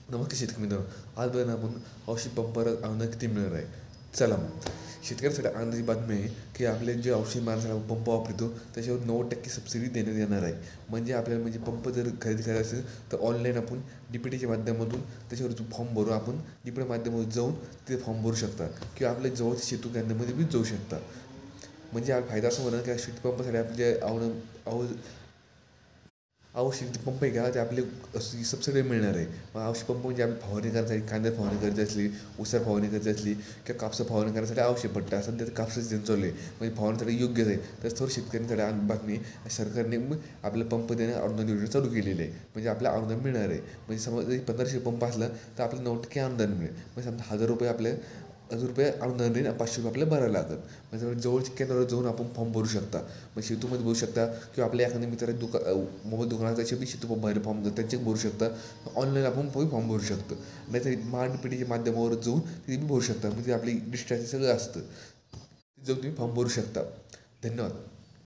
नमस्कार शेतकरी मित्रांनो, आज बघा ना आपण औषधी पंपावर अनुदान किती मिळणार आहे. चला मग शेतकऱ्यांसाठी आनंदाची बातमी आहे की आपले जे औषधी मारण्यासाठी पंप वापरतो त्याच्यावर 90% सबसिडी देण्यात येणार आहे. म्हणजे आपल्याला म्हणजे पंप जर खरेदी करायचा असेल तर ऑनलाईन आपण DPTच्या माध्यमातून त्याच्यावर जो फॉर्म भरून आपण DPT माध्यमातून जाऊन ते फॉर्म भरू शकता किंवा आपल्या जवळच्या शेतू केंद्रामध्ये बी जाऊ शकता. म्हणजे हा फायदा असं होणार की शेतीपंपासाठी आपले औषध पंप आहे का ते आपले सबसिडी मिळणार आहे. मग औषध पंप म्हणजे आपली फवारणी करण्यासाठी कांद्यात फवारणी करायची असली, ऊसात फवारणी करायची असली किंवा कापसा फवारणी करण्यासाठी आवश्यक पडतं. सध्या तर कापसाचं सीजन चालू आहे, म्हणजे फवारणीसाठी योग्यच आहे. तर थोडं शेतकऱ्यांसाठी बातमी सरकारने मग आपल्याला पंप देणं अनुदान योजना चालू केलेली आहे. म्हणजे आपल्याला अनुदान मिळणार आहे. म्हणजे समजा 1500 पंप असला तर आपल्याला 90% अनुदान मिळेल. म्हणजे समजा ₹1000 आपल्या ₹1000 अनुदान देईल आणि ₹500 आपल्याला भरायला लागत. म्हणजे जवळच्या केंद्रावर जाऊन आपण फॉर्म भरू शकता. मग शेतूमध्ये भरू शकता किंवा आपल्या एखाद्या मित्राच्या मोबाईल दुकानात त्याचे बी शेतू बाहेर फॉर्म त्यांचे भरू शकता. ऑनलाईन आपण फॉर्म भरू शकतो. नाहीतर DPTच्या माध्यमावर जाऊन तिथे बी भरू शकता. म्हणजे आपली डिस्ट्रॅक्शन सगळं असतं, तिथे जाऊन तुम्ही फॉर्म भरू शकता. धन्यवाद.